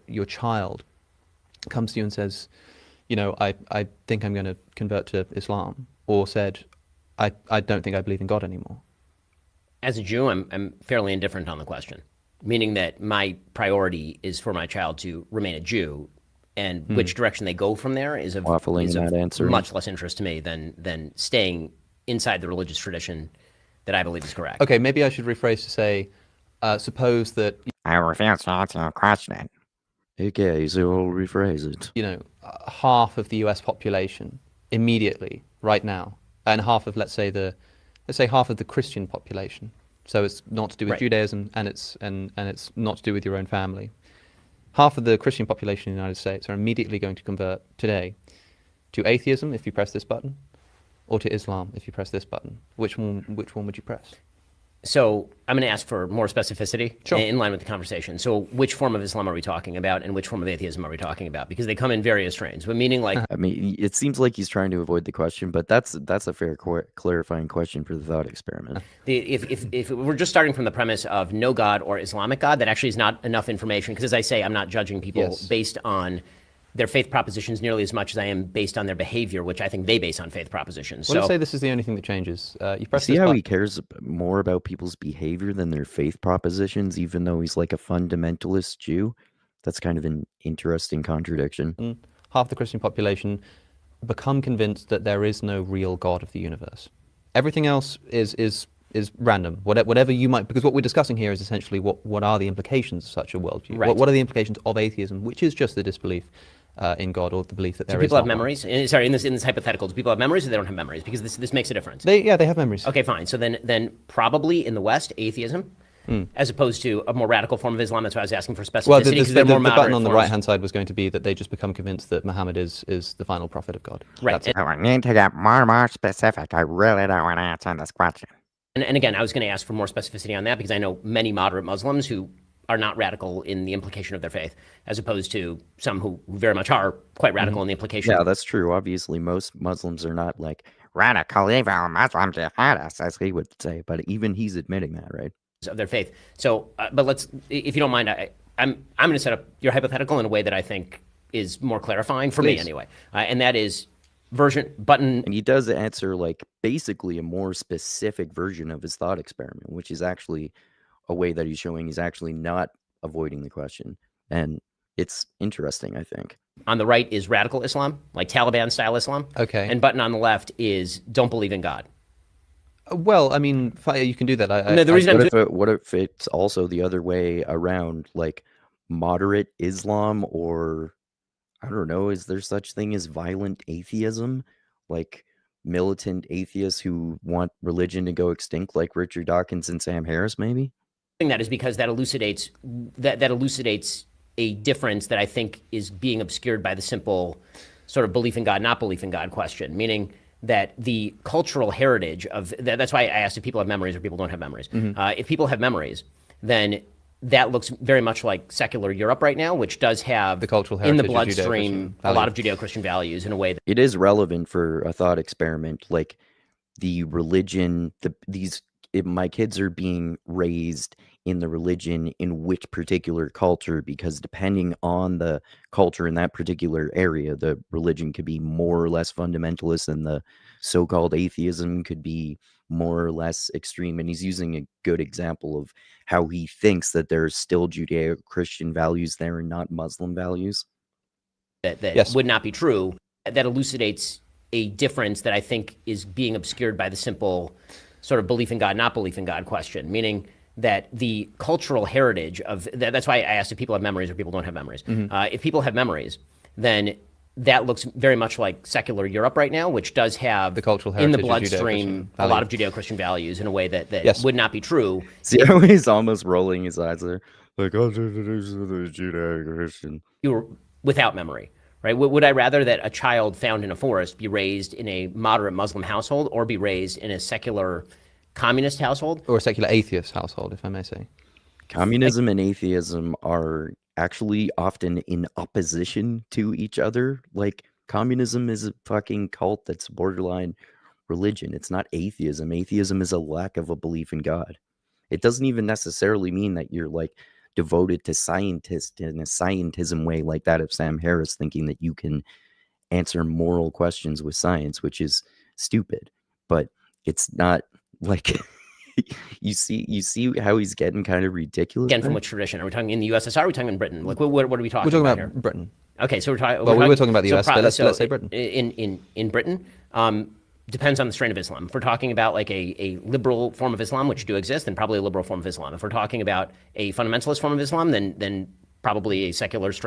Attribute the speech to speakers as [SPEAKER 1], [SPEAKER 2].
[SPEAKER 1] your child comes to you and says, I think I'm going to convert to Islam, or said, I don't think I believe in God anymore.
[SPEAKER 2] As a Jew, I'm fairly indifferent on the question, meaning that my priority is for my child to remain a Jew, and which direction they go from there is of much less interest to me than staying inside the religious tradition that I believe is correct.
[SPEAKER 1] Okay, maybe I should rephrase to say, suppose that...
[SPEAKER 3] I refuse to answer your question. Okay, so I'll rephrase it.
[SPEAKER 1] Half of the US population immediately, right now, and half of, let's say half of the Christian population. So it's not to do with Judaism, and it's not to do with your own family. Half of the Christian population in the United States are immediately going to convert today to atheism if you press this button, or to Islam if you press this button. Which one would you press?
[SPEAKER 2] So I'm going to ask for more specificity
[SPEAKER 1] Sure.
[SPEAKER 2] in line with the conversation. So which form of Islam are we talking about, and which form of atheism are we talking about? Because they come in various strains, but meaning like...
[SPEAKER 3] I mean, it seems like he's trying to avoid the question, but that's a fair clarifying question for the thought experiment.
[SPEAKER 2] If we're just starting from the premise of no God or Islamic God, that actually is not enough information, because as I say, I'm not judging people based on their faith propositions nearly as much as I am based on their behavior, which I think they base on faith propositions.
[SPEAKER 1] Well, let's say this is the only thing that changes. You press
[SPEAKER 3] See how he cares more about people's behavior than their faith propositions, even though he's like a fundamentalist Jew? That's kind of an interesting contradiction.
[SPEAKER 1] Half the Christian population become convinced that there is no real God of the universe. Everything else is random. Whatever you might, because what we're discussing here is essentially what are the implications of such a worldview?
[SPEAKER 2] Right.
[SPEAKER 1] What are the implications of atheism, which is just the disbelief in God, or the belief that there is.
[SPEAKER 2] Do people have memories? Sorry, in this hypothetical, do people have memories, or they don't have memories? Because this makes a difference.
[SPEAKER 1] They have memories.
[SPEAKER 2] Okay, fine. So then probably in the West, atheism, as opposed to a more radical form of Islam. That's why I was asking for specificity.
[SPEAKER 1] Well,
[SPEAKER 2] the
[SPEAKER 1] button on the right-hand side was going to be that they just become convinced that Muhammad is the final prophet of God.
[SPEAKER 2] Right.
[SPEAKER 3] I need to get more specific. I really don't want to answer this question.
[SPEAKER 2] And again, I was going to ask for more specificity on that, because I know many moderate Muslims who are not radical in the implication of their faith, as opposed to some who very much are quite radical in the implication.
[SPEAKER 3] Yeah, that's true. Obviously, most Muslims are not like radical evil Muslim jihadists, as he would say, but even he's admitting that, right?
[SPEAKER 2] Of their faith. So, but let's, if you don't mind, I'm going to set up your hypothetical in a way that I think is more clarifying for me anyway, and that is button.
[SPEAKER 3] And he does answer like basically a more specific version of his thought experiment, which is actually a way that he's showing he's actually not avoiding the question. And it's interesting, I think.
[SPEAKER 2] On the right is radical Islam, like Taliban-style Islam.
[SPEAKER 1] Okay.
[SPEAKER 2] And button on the left is don't believe in God.
[SPEAKER 1] Well, I mean, you can do that.
[SPEAKER 3] What if it's also the other way around, like moderate Islam, or I don't know, is there such thing as violent atheism? Like militant atheists who want religion to go extinct, like Richard Dawkins and Sam Harris, maybe?
[SPEAKER 2] That is because that elucidates a difference that I think is being obscured by the simple sort of belief in God, not belief in God question, meaning that the cultural heritage of that's why I asked if people have memories or people don't have memories. If people have memories, then that looks very much like secular Europe right now, which does have
[SPEAKER 1] the cultural heritage
[SPEAKER 2] in the bloodstream a lot of Judeo-Christian values in a way that
[SPEAKER 3] it is relevant for a thought experiment, like the religion. My kids are being raised in the religion in which particular culture, because depending on the culture in that particular area, the religion could be more or less fundamentalist, and the so-called atheism could be more or less extreme. And he's using a good example of how he thinks that there's still Judeo-Christian values there and not Muslim values.
[SPEAKER 2] That would not be true. That elucidates a difference that I think is being obscured by the simple sort of belief in God, not belief in God question, meaning that the cultural heritage of that's why I asked if people have memories or people don't have memories. If people have memories, then that looks very much like secular Europe right now, which does have
[SPEAKER 1] the cultural heritage
[SPEAKER 2] in the bloodstream a lot of Judeo-Christian values in a way that would not be true.
[SPEAKER 3] See how he's almost rolling his eyes there, like, oh, Judeo-Christian.
[SPEAKER 2] Without memory, right? Would I rather that a child found in a forest be raised in a moderate Muslim household, or be raised in a secular communist household?
[SPEAKER 1] Or a secular atheist household, if I may say.
[SPEAKER 3] Communism and atheism are actually often in opposition to each other. Like, communism is a fucking cult that's borderline religion. It's not atheism. Atheism is a lack of a belief in God. It doesn't even necessarily mean that you're like devoted to scientists in a scientism way like that of Sam Harris, thinking that you can answer moral questions with science, which is stupid. But it's not like you see how he's getting kind of ridiculous.
[SPEAKER 2] Again, from which tradition? Are we talking in the USSR? Or are we talking in Britain? Like, what are we talking
[SPEAKER 1] We're talking
[SPEAKER 2] about
[SPEAKER 1] about
[SPEAKER 2] here?
[SPEAKER 1] Britain.
[SPEAKER 2] Okay, so
[SPEAKER 1] we were talking about the US, but let's say Britain.
[SPEAKER 2] In Britain, depends on the strain of Islam. If we're talking about like a liberal form of Islam, which do exist, then probably a liberal form of Islam. If we're talking about a fundamentalist form of Islam, then probably a secular strain